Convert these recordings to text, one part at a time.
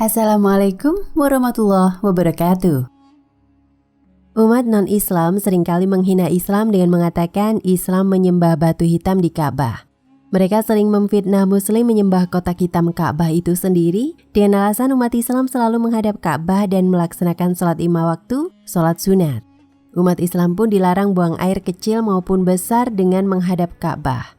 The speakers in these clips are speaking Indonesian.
Assalamualaikum warahmatullahi wabarakatuh. Umat non-Islam seringkali menghina Islam dengan mengatakan Islam menyembah batu hitam di Ka'bah. Mereka sering memfitnah Muslim menyembah kotak hitam Ka'bah itu sendiri dengan alasan umat Islam selalu menghadap Ka'bah dan melaksanakan sholat 5 waktu, sholat sunat. Umat Islam pun dilarang buang air kecil maupun besar dengan menghadap Ka'bah.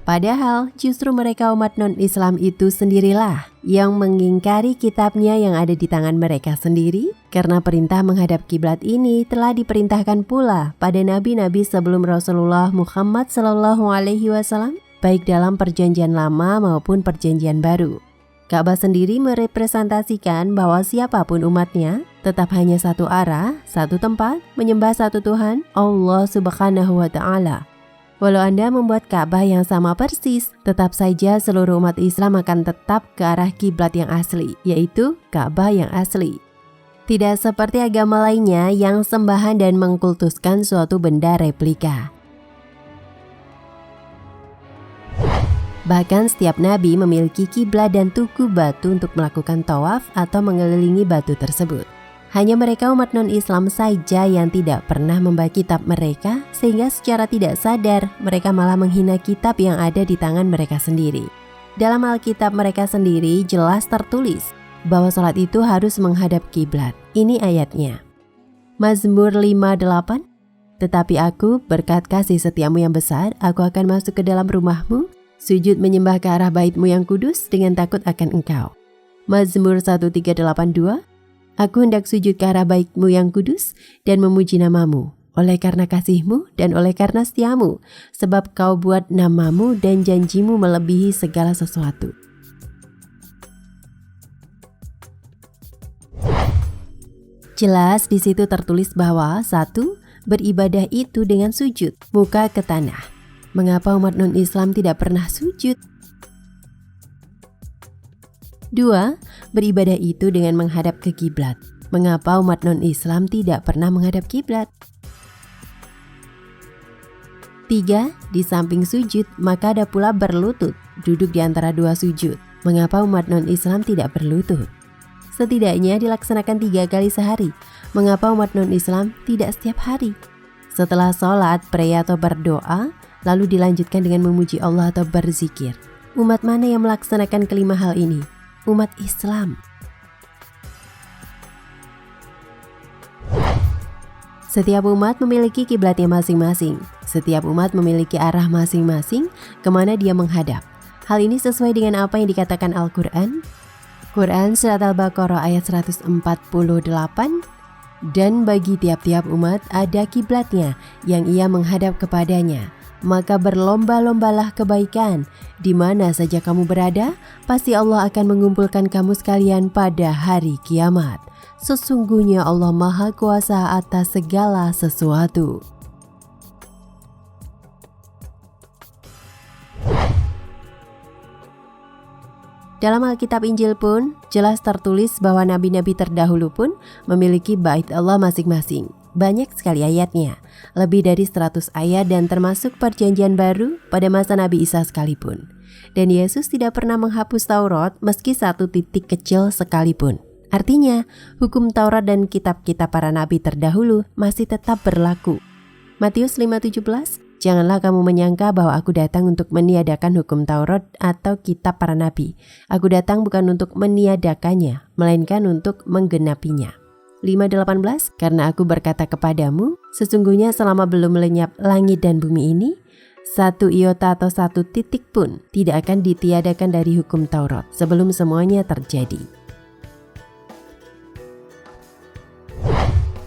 Padahal justru mereka umat non-Islam itu sendirilah yang mengingkari kitabnya yang ada di tangan mereka sendiri, karena perintah menghadap kiblat ini telah diperintahkan pula pada nabi-nabi sebelum Rasulullah Muhammad SAW, baik dalam perjanjian lama maupun perjanjian baru. Ka'bah sendiri merepresentasikan bahwa siapapun umatnya tetap hanya satu arah, satu tempat, menyembah satu Tuhan, Allah Subhanahu wa Ta'ala. Walau Anda membuat Ka'bah yang sama persis, tetap saja seluruh umat Islam akan tetap ke arah kiblat yang asli, yaitu Ka'bah yang asli. Tidak seperti agama lainnya yang sembahan dan mengkultuskan suatu benda replika. Bahkan setiap nabi memiliki kiblat dan tugu batu untuk melakukan tawaf atau mengelilingi batu tersebut. Hanya mereka umat non-Islam saja yang tidak pernah membaca kitab mereka, sehingga secara tidak sadar mereka malah menghina kitab yang ada di tangan mereka sendiri. Dalam Alkitab mereka sendiri jelas tertulis bahwa sholat itu harus menghadap kiblat. Ini ayatnya. Mazmur 5:8. Tetapi aku berkat kasih setiamu yang besar, aku akan masuk ke dalam rumahmu, sujud menyembah ke arah baitmu yang kudus dengan takut akan engkau. Mazmur 1382. Aku hendak sujud ke arah baitmu yang kudus dan memuji namamu, oleh karena kasihmu dan oleh karena setiamu, sebab kau buat namamu dan janjimu melebihi segala sesuatu. Jelas di situ tertulis bahwa 1. Beribadah itu dengan sujud, muka ke tanah. Mengapa umat non-Islam tidak pernah sujud? 2. Beribadah itu dengan menghadap ke kiblat. Mengapa umat non-Islam tidak pernah menghadap kiblat? 3. Di samping sujud, maka ada pula berlutut, duduk di antara dua sujud. Mengapa umat non-Islam tidak berlutut? Setidaknya dilaksanakan 3 kali sehari. Mengapa umat non-Islam tidak setiap hari? Setelah sholat, pray atau berdoa, lalu dilanjutkan dengan memuji Allah atau berzikir. Umat mana yang melaksanakan kelima hal ini? Umat Islam. Setiap umat memiliki kiblatnya masing-masing. Setiap umat memiliki arah masing-masing kemana dia menghadap. Hal ini sesuai dengan apa yang dikatakan Al-Quran. Quran Surat Al-Baqarah ayat 148. Dan bagi tiap-tiap umat ada kiblatnya yang ia menghadap kepadanya. Maka berlomba-lombalah kebaikan. Di mana saja kamu berada, pasti Allah akan mengumpulkan kamu sekalian pada hari kiamat. Sesungguhnya Allah Maha Kuasa atas segala sesuatu. Dalam Alkitab Injil pun jelas tertulis bahwa nabi-nabi terdahulu pun memiliki bait Allah masing-masing. Banyak sekali ayatnya, lebih dari 100 ayat dan termasuk perjanjian baru pada masa Nabi Isa sekalipun. Dan Yesus tidak pernah menghapus Taurat meski 1 titik kecil sekalipun. Artinya, hukum Taurat dan kitab-kitab para nabi terdahulu masih tetap berlaku. Matius 5:17, janganlah kamu menyangka bahwa aku datang untuk meniadakan hukum Taurat atau kitab para nabi. Aku datang bukan untuk meniadakannya, melainkan untuk menggenapinya. 5:18, karena aku berkata kepadamu, sesungguhnya selama belum lenyap langit dan bumi ini, 1 iota atau 1 titik pun tidak akan ditiadakan dari hukum Taurat sebelum semuanya terjadi.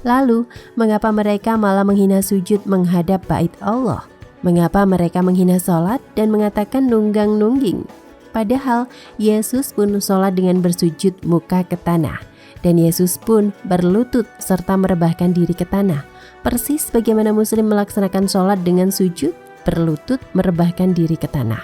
Lalu, mengapa mereka malah menghina sujud menghadap bait Allah? Mengapa mereka menghina sholat dan mengatakan nunggang-nungging? Padahal Yesus pun sholat dengan bersujud muka ke tanah. Dan Yesus pun berlutut serta merebahkan diri ke tanah. Persis bagaimana Muslim melaksanakan sholat dengan sujud, berlutut, merebahkan diri ke tanah.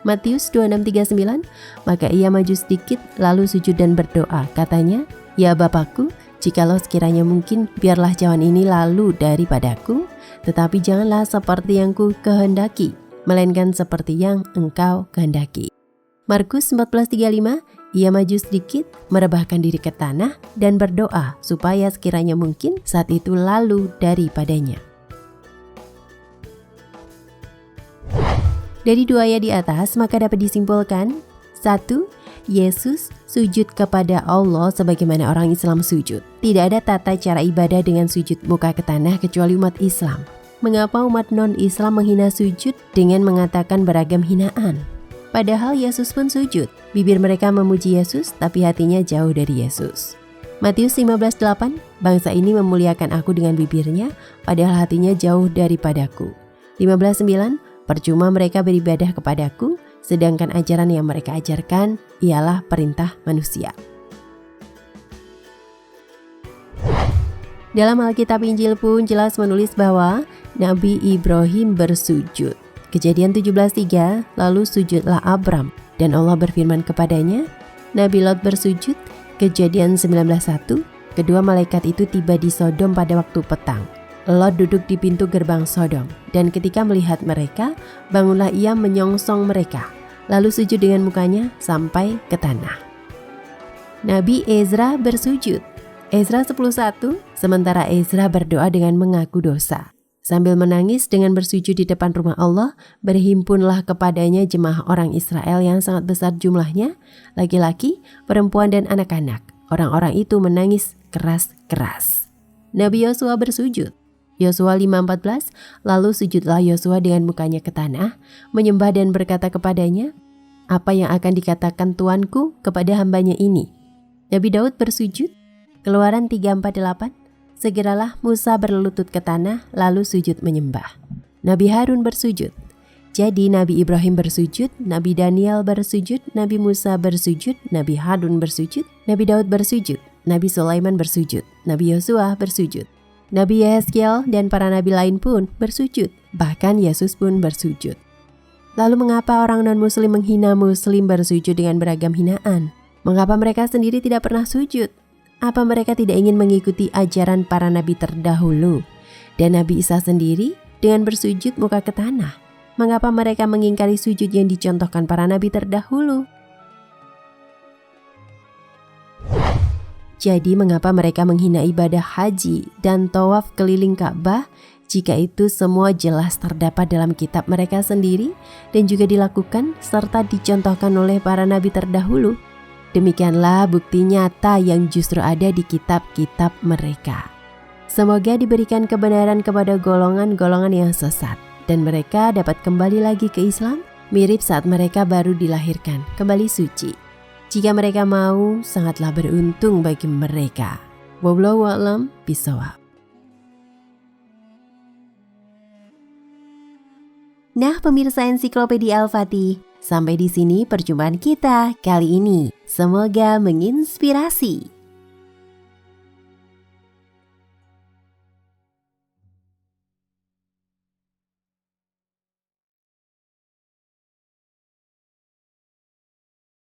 Matius 26:39, maka ia maju sedikit lalu sujud dan berdoa. Katanya, ya Bapakku, jikalau sekiranya mungkin biarlah cawan ini lalu daripadaku, tetapi janganlah seperti yang ku kehendaki, melainkan seperti yang engkau kehendaki. Markus 14:35, ia maju sedikit, merebahkan diri ke tanah dan berdoa supaya sekiranya mungkin saat itu lalu daripadanya. Dari dua ayat di atas maka dapat disimpulkan, 1. Yesus sujud kepada Allah sebagaimana orang Islam sujud. Tidak ada tata cara ibadah dengan sujud muka ke tanah kecuali umat Islam. Mengapa umat non-Islam menghina sujud dengan mengatakan beragam hinaan? Padahal Yesus pun sujud. Bibir mereka memuji Yesus, tapi hatinya jauh dari Yesus. Matius 15:8, bangsa ini memuliakan aku dengan bibirnya, padahal hatinya jauh daripadaku. 15:9, percuma mereka beribadah kepadaku, sedangkan ajaran yang mereka ajarkan ialah perintah manusia. Dalam Alkitab Injil pun jelas menulis bahwa Nabi Ibrahim bersujud. Kejadian 17:3, lalu sujudlah Abram, dan Allah berfirman kepadanya. Nabi Lot bersujud. Kejadian 19:1, kedua malaikat itu tiba di Sodom pada waktu petang. Lot duduk di pintu gerbang Sodom, dan ketika melihat mereka, bangunlah ia menyongsong mereka, lalu sujud dengan mukanya sampai ke tanah. Nabi Ezra bersujud. Ezra 10:1, sementara Ezra berdoa dengan mengaku dosa. Sambil menangis dengan bersujud di depan rumah Allah, berhimpunlah kepadanya jemaah orang Israel yang sangat besar jumlahnya, laki-laki, perempuan dan anak-anak. Orang-orang itu menangis keras-keras. Nabi Yosua bersujud. Yosua 5:14, lalu sujudlah Yosua dengan mukanya ke tanah, menyembah dan berkata kepadanya, apa yang akan dikatakan Tuanku kepada hambanya ini? Nabi Daud bersujud. Keluaran 3:48, segeralah Musa berlutut ke tanah lalu sujud menyembah. Nabi Harun bersujud. Jadi Nabi Ibrahim bersujud, Nabi Daniel bersujud, Nabi Musa bersujud, Nabi Harun bersujud, Nabi Daud bersujud, Nabi Sulaiman bersujud, Nabi Yosua bersujud. Nabi Yehezkiel dan para nabi lain pun bersujud, bahkan Yesus pun bersujud. Lalu mengapa orang non-muslim menghina muslim bersujud dengan beragam hinaan? Mengapa mereka sendiri tidak pernah sujud? Apa mereka tidak ingin mengikuti ajaran para nabi terdahulu? Dan Nabi Isa sendiri dengan bersujud muka ke tanah. Mengapa mereka mengingkari sujud yang dicontohkan para nabi terdahulu? Jadi mengapa mereka menghina ibadah haji dan tawaf keliling Ka'bah jika itu semua jelas terdapat dalam kitab mereka sendiri dan juga dilakukan serta dicontohkan oleh para nabi terdahulu? Demikianlah bukti nyata yang justru ada di kitab-kitab mereka. Semoga diberikan kebenaran kepada golongan-golongan yang sesat dan mereka dapat kembali lagi ke Islam mirip saat mereka baru dilahirkan, kembali suci. Jika mereka mau, sangatlah beruntung bagi mereka. Wallahu a'lam bishawab. Nah, pemirsa Ensiklopedia Al-Fatih, sampai di sini perjumpaan kita kali ini. Semoga menginspirasi.